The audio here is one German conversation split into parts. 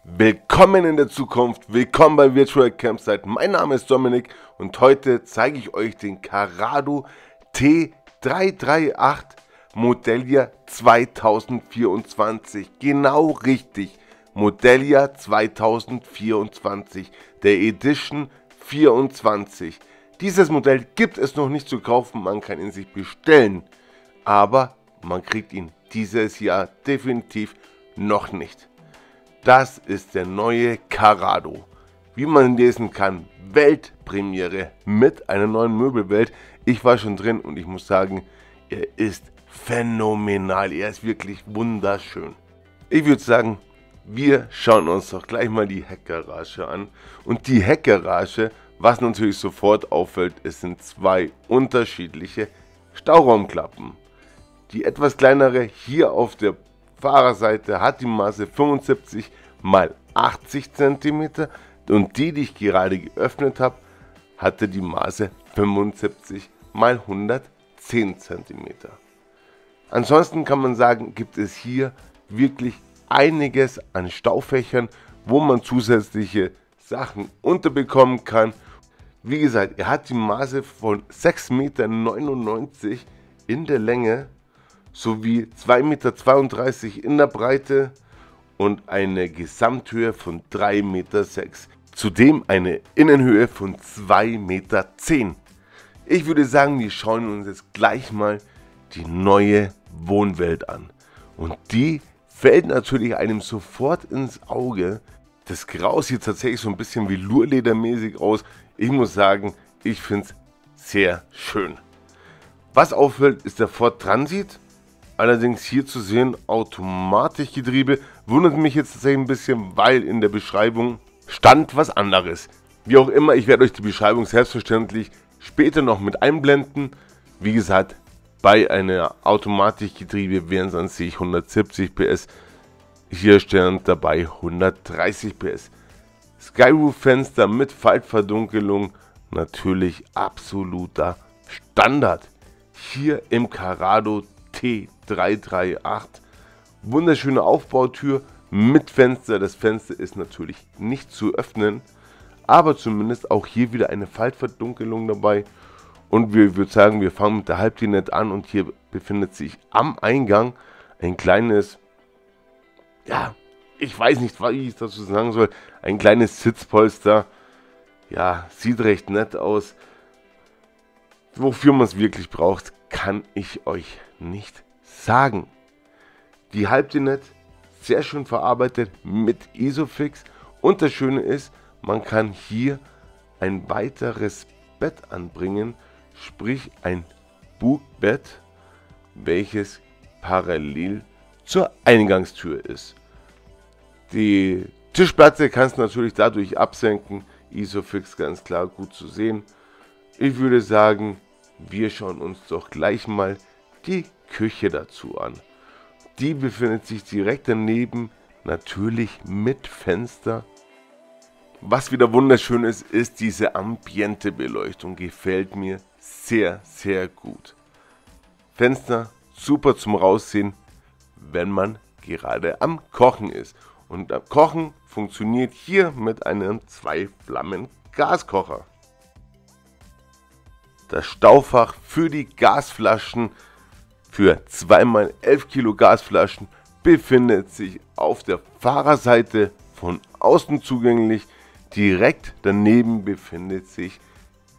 Willkommen in der Zukunft, willkommen bei Virtual Campsite. Mein Name ist Dominik und heute zeige ich euch den Carrado T338 Modelljähr 2024. Genau richtig, Modelljähr 2024, der Edition 24. Dieses Modell gibt es noch nicht zu kaufen, man kann ihn sich bestellen, aber man kriegt ihn dieses Jahr definitiv noch nicht. Das ist der neue Carrado. Wie man lesen kann, Weltpremiere mit einer neuen Möbelwelt. Ich war schon drin und ich muss sagen, er ist phänomenal. Er ist wirklich wunderschön. Ich würde sagen, wir schauen uns doch gleich mal die Heckgarage an. Und die Heckgarage, was natürlich sofort auffällt, es sind zwei unterschiedliche Stauraumklappen. Die etwas kleinere hier auf der Fahrerseite hat die Maße 75 x 80 cm und die ich gerade geöffnet habe, hatte die Maße 75 x 110 cm. Ansonsten kann man sagen, gibt es hier wirklich einiges an Staufächern, wo man zusätzliche Sachen unterbekommen kann. Wie gesagt, er hat die Maße von 6,99 Meter in der Länge sowie 2,32 Meter in der Breite und eine Gesamthöhe von 3,6 Meter. Zudem eine Innenhöhe von 2,10 Meter. Ich würde sagen, wir schauen uns jetzt gleich mal die neue Wohnwelt an. Und die fällt natürlich einem sofort ins Auge. Das Grau sieht tatsächlich so ein bisschen wie Lurledermäßig aus. Ich muss sagen, ich finde es sehr schön. Was auffällt, ist der Ford Transit. Allerdings hier zu sehen, Automatikgetriebe, wundert mich jetzt tatsächlich ein bisschen, weil in der Beschreibung stand was anderes. Wie auch immer, ich werde euch die Beschreibung selbstverständlich später noch mit einblenden. Wie gesagt, bei einer Automatikgetriebe wären es an sich 170 PS, hier stand dabei 130 PS. Skyroof-Fenster mit Faltverdunkelung, natürlich absoluter Standard. Hier im Carrado T338. Wunderschöne Aufbautür mit Fenster. Das Fenster ist natürlich nicht zu öffnen, aber zumindest auch hier wieder eine Faltverdunkelung dabei. Und wir würden sagen, wir fangen mit der Halbdinette an und hier befindet sich am Eingang ein kleines, ja, ich weiß nicht, was ich dazu sagen soll, ein kleines Sitzpolster. Ja, sieht recht nett aus. Wofür man es wirklich braucht, kann ich euch nicht sagen. Die Halbdinette sehr schön verarbeitet mit Isofix und das Schöne ist, man kann hier ein weiteres Bett anbringen, sprich ein Bugbett, welches parallel zur Eingangstür ist. Die Tischplatte kannst du natürlich dadurch absenken, Isofix ganz klar gut zu sehen. Ich würde sagen, wir schauen uns doch gleich mal die Küche dazu an. Die befindet sich direkt daneben, natürlich mit Fenster. Was wieder wunderschön ist, ist diese Ambiente-Beleuchtung. Gefällt mir sehr, sehr gut. Fenster super zum Raussehen, wenn man gerade am Kochen ist. Und am Kochen funktioniert hier mit einem 2-Flammen-Gaskocher. Das Staufach für die Gasflaschen, für 2x11 Kilo Gasflaschen, befindet sich auf der Fahrerseite von außen zugänglich. Direkt daneben befindet sich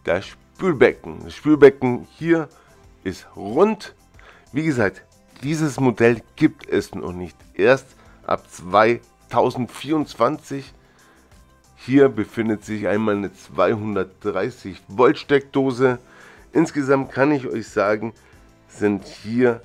das Spülbecken. Das Spülbecken hier ist rund. Wie gesagt, dieses Modell gibt es noch nicht. Erst ab 2024. Hier befindet sich einmal eine 230 Volt Steckdose. Insgesamt kann ich euch sagen, sind hier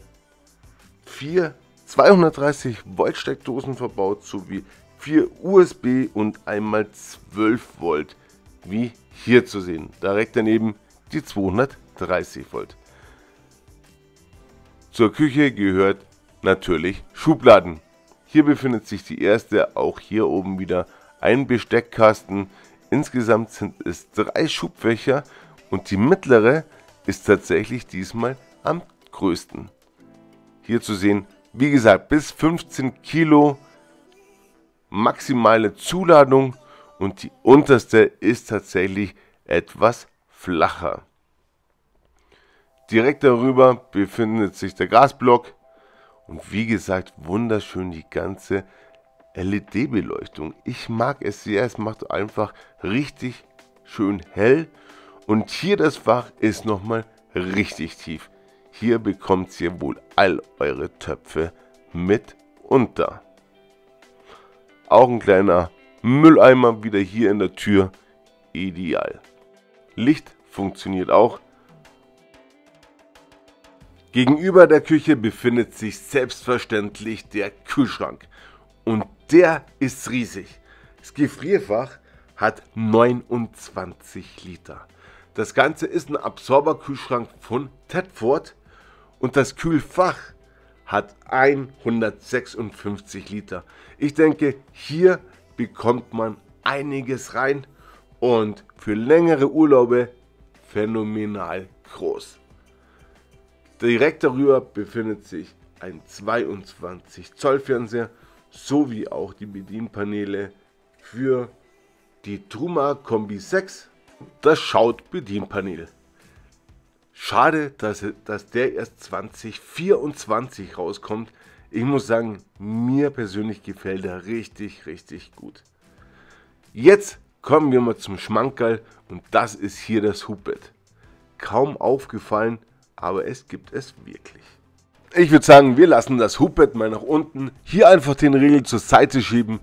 4 230 Volt Steckdosen verbaut, sowie 4 USB und einmal 12 Volt, wie hier zu sehen. Direkt daneben die 230 Volt. Zur Küche gehört natürlich Schubladen. Hier befindet sich die erste, auch hier oben wieder ein Besteckkasten. Insgesamt sind es 3 Schubfächer und die mittlere ist tatsächlich diesmal am größten. Hier zu sehen, wie gesagt, bis 15 Kilo maximale Zuladung und die unterste ist tatsächlich etwas flacher. Direkt darüber befindet sich der Gasblock und wie gesagt, wunderschön die ganze LED-Beleuchtung. Ich mag es sehr, es macht einfach richtig schön hell und hier das Fach ist nochmal richtig tief. Hier bekommt ihr wohl all eure Töpfe mit unter. Auch ein kleiner Mülleimer wieder hier in der Tür, ideal. Licht funktioniert auch. Gegenüber der Küche befindet sich selbstverständlich der Kühlschrank und der ist riesig. Das Gefrierfach hat 29 Liter. Das Ganze ist ein Absorberkühlschrank von Tedford und das Kühlfach hat 156 Liter. Ich denke, hier bekommt man einiges rein und für längere Urlaube phänomenal groß. Direkt darüber befindet sich ein 22 Zoll Fernseher sowie auch die Bedienpaneele für die Truma Kombi 6, das Schaut-Bedienpanel. Schade, dass der erst 2024 rauskommt. Ich muss sagen, mir persönlich gefällt er richtig, richtig gut. Jetzt kommen wir mal zum Schmankerl und das ist hier das Hubbett. Kaum aufgefallen, aber es gibt es wirklich. Ich würde sagen, wir lassen das Hubbett mal nach unten. Hier einfach den Riegel zur Seite schieben,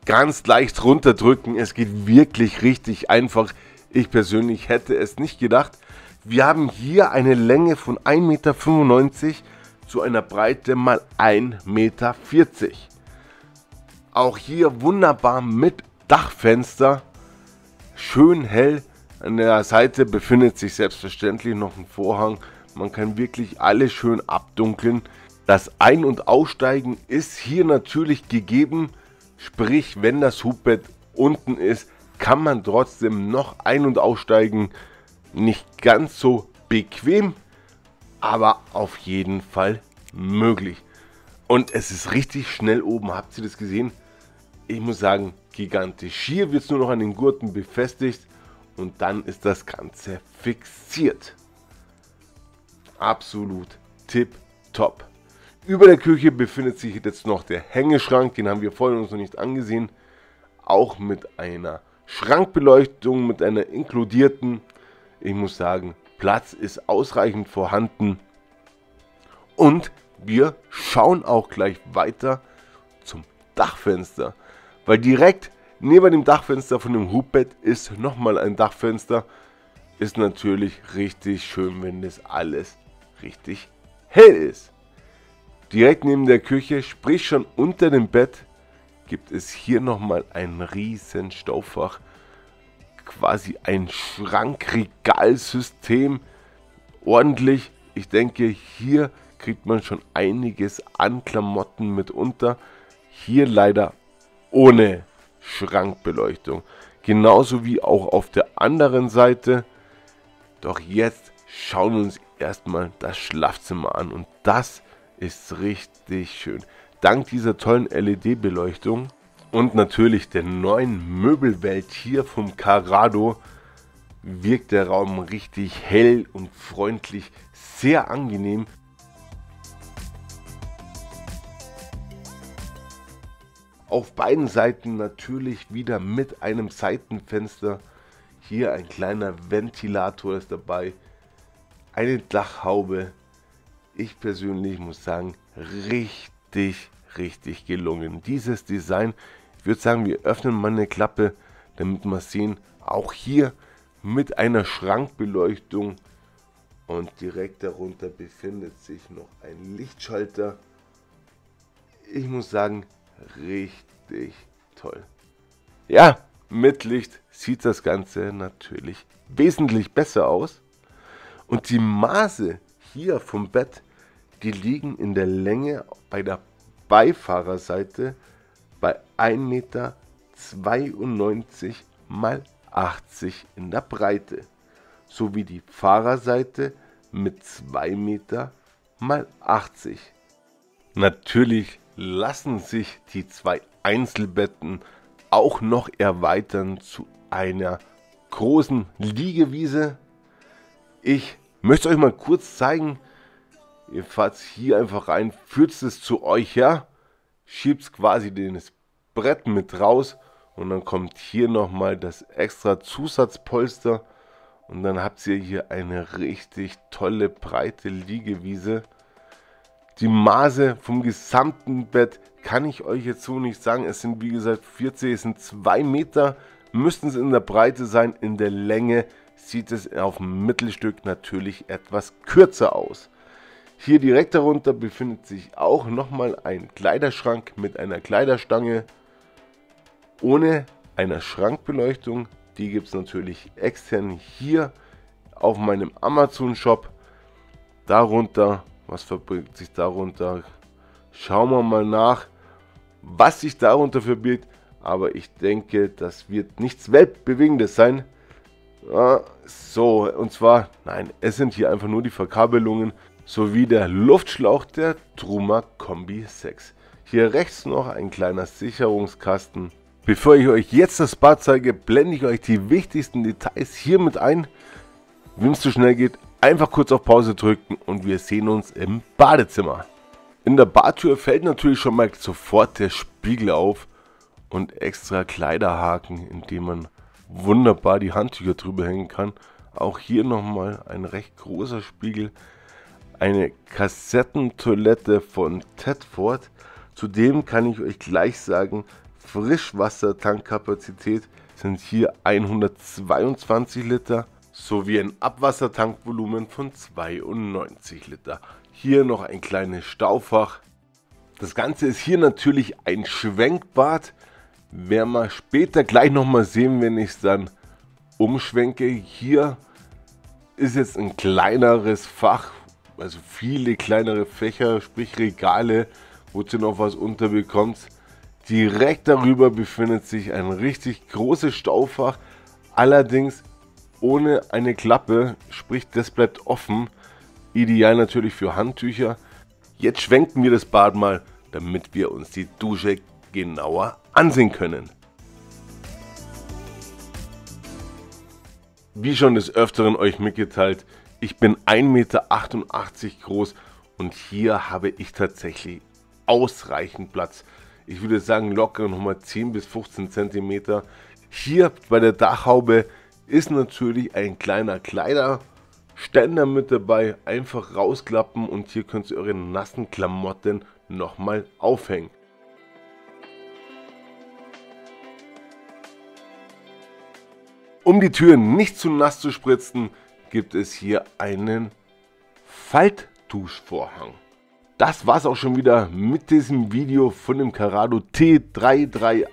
ganz leicht runterdrücken. Es geht wirklich richtig einfach. Ich persönlich hätte es nicht gedacht. Wir haben hier eine Länge von 1,95 Meter zu einer Breite mal 1,40 Meter. Auch hier wunderbar mit Dachfenster, schön hell. An der Seite befindet sich selbstverständlich noch ein Vorhang. Man kann wirklich alles schön abdunkeln. Das Ein- und Aussteigen ist hier natürlich gegeben. Sprich, wenn das Hubbett unten ist, kann man trotzdem noch ein- und aussteigen. Nicht ganz so bequem, aber auf jeden Fall möglich. Und es ist richtig schnell oben. Habt ihr das gesehen? Ich muss sagen, gigantisch. Hier wird es nur noch an den Gurten befestigt und dann ist das Ganze fixiert. Absolut tipptopp. Über der Küche befindet sich jetzt noch der Hängeschrank, den haben wir vorhin uns noch nicht angesehen. Auch mit einer Schrankbeleuchtung, mit einer inkludierten. Ich muss sagen, Platz ist ausreichend vorhanden. Und wir schauen auch gleich weiter zum Dachfenster. Weil direkt neben dem Dachfenster von dem Hubbett ist nochmal ein Dachfenster. Ist natürlich richtig schön, wenn das alles richtig hell ist. Direkt neben der Küche, sprich schon unter dem Bett, gibt es hier nochmal ein riesen Stauffach. Quasi ein Schrankregalsystem. Ordentlich. Ich denke, hier kriegt man schon einiges an Klamotten mit unter. Hier leider ohne Schrankbeleuchtung. Genauso wie auch auf der anderen Seite. Doch jetzt schauen wir uns erstmal das Schlafzimmer an. Und das ist richtig schön. Dank dieser tollen LED-Beleuchtung und natürlich der neuen Möbelwelt hier vom Carrado wirkt der Raum richtig hell und freundlich, sehr angenehm. Auf beiden Seiten natürlich wieder mit einem Seitenfenster. Hier ein kleiner Ventilator ist dabei, eine Dachhaube. Ich persönlich muss sagen, richtig gelungen. Dieses Design, ich würde sagen, wir öffnen mal eine Klappe, damit wir sehen, auch hier mit einer Schrankbeleuchtung und direkt darunter befindet sich noch ein Lichtschalter. Ich muss sagen, richtig toll. Ja, mit Licht sieht das Ganze natürlich wesentlich besser aus. Und die Maße hier vom Bett, die liegen in der Länge bei der Beifahrerseite bei 1,92 Meter mal 80 in der Breite, sowie die Fahrerseite mit 2 Meter mal 80. Natürlich lassen sich die zwei Einzelbetten auch noch erweitern zu einer großen Liegewiese. Ich möchte euch mal kurz zeigen. Ihr fahrt hier einfach rein, führt es zu euch her, schiebt quasi das Brett mit raus und dann kommt hier nochmal das extra Zusatzpolster und dann habt ihr hier eine richtig tolle breite Liegewiese. Die Maße vom gesamten Bett kann ich euch jetzt so nicht sagen. Es sind wie gesagt 40, es sind 2 Meter, müssten es in der Breite sein. In der Länge sieht es auf dem Mittelstück natürlich etwas kürzer aus. Hier direkt darunter befindet sich auch nochmal ein Kleiderschrank mit einer Kleiderstange ohne einer Schrankbeleuchtung. Die gibt es natürlich extern hier auf meinem Amazon-Shop. Darunter, was verbirgt sich darunter? Schauen wir mal nach, was sich darunter verbirgt. Aber ich denke, das wird nichts Weltbewegendes sein. So, und zwar, nein, es sind hier einfach nur die Verkabelungen sowie der Luftschlauch der Truma Kombi 6. Hier rechts noch ein kleiner Sicherungskasten. Bevor ich euch jetzt das Bad zeige, blende ich euch die wichtigsten Details hier mit ein. Wenn es zu schnell geht, einfach kurz auf Pause drücken und wir sehen uns im Badezimmer. In der Badtür fällt natürlich schon mal sofort der Spiegel auf und extra Kleiderhaken, in dem man wunderbar die Handtücher drüber hängen kann. Auch hier nochmal ein recht großer Spiegel. Eine Kassettentoilette von Tedford. Zudem kann ich euch gleich sagen, Frischwassertankkapazität sind hier 122 Liter sowie ein Abwassertankvolumen von 92 Liter. Hier noch ein kleines Staufach. Das Ganze ist hier natürlich ein Schwenkbad. Werden wir später gleich nochmal sehen, wenn ich es dann umschwenke. Hier ist jetzt ein kleineres Fach, also viele kleinere Fächer, sprich Regale, wo ihr noch was unterbekommt. Direkt darüber befindet sich ein richtig großes Staufach, allerdings ohne eine Klappe, sprich das bleibt offen. Ideal natürlich für Handtücher. Jetzt schwenken wir das Bad mal, damit wir uns die Dusche genauer ansehen können. Wie schon des Öfteren euch mitgeteilt, ich bin 1,88 Meter groß und hier habe ich tatsächlich ausreichend Platz. Ich würde sagen locker nochmal 10 bis 15 cm. Hier bei der Dachhaube ist natürlich ein kleiner Kleiderständer mit dabei. Einfach rausklappen und hier könnt ihr eure nassen Klamotten nochmal aufhängen. Um die Türen nicht zu nass zu spritzen, gibt es hier einen Faltduschvorhang. Das war's auch schon wieder mit diesem Video von dem Carrado T338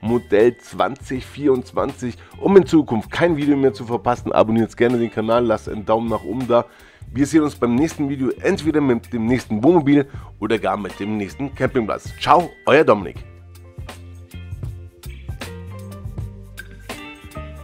Modell 2024. Um in Zukunft kein Video mehr zu verpassen, abonniert gerne den Kanal, lasst einen Daumen nach oben da. Wir sehen uns beim nächsten Video entweder mit dem nächsten Wohnmobil oder gar mit dem nächsten Campingplatz. Ciao, euer Dominik.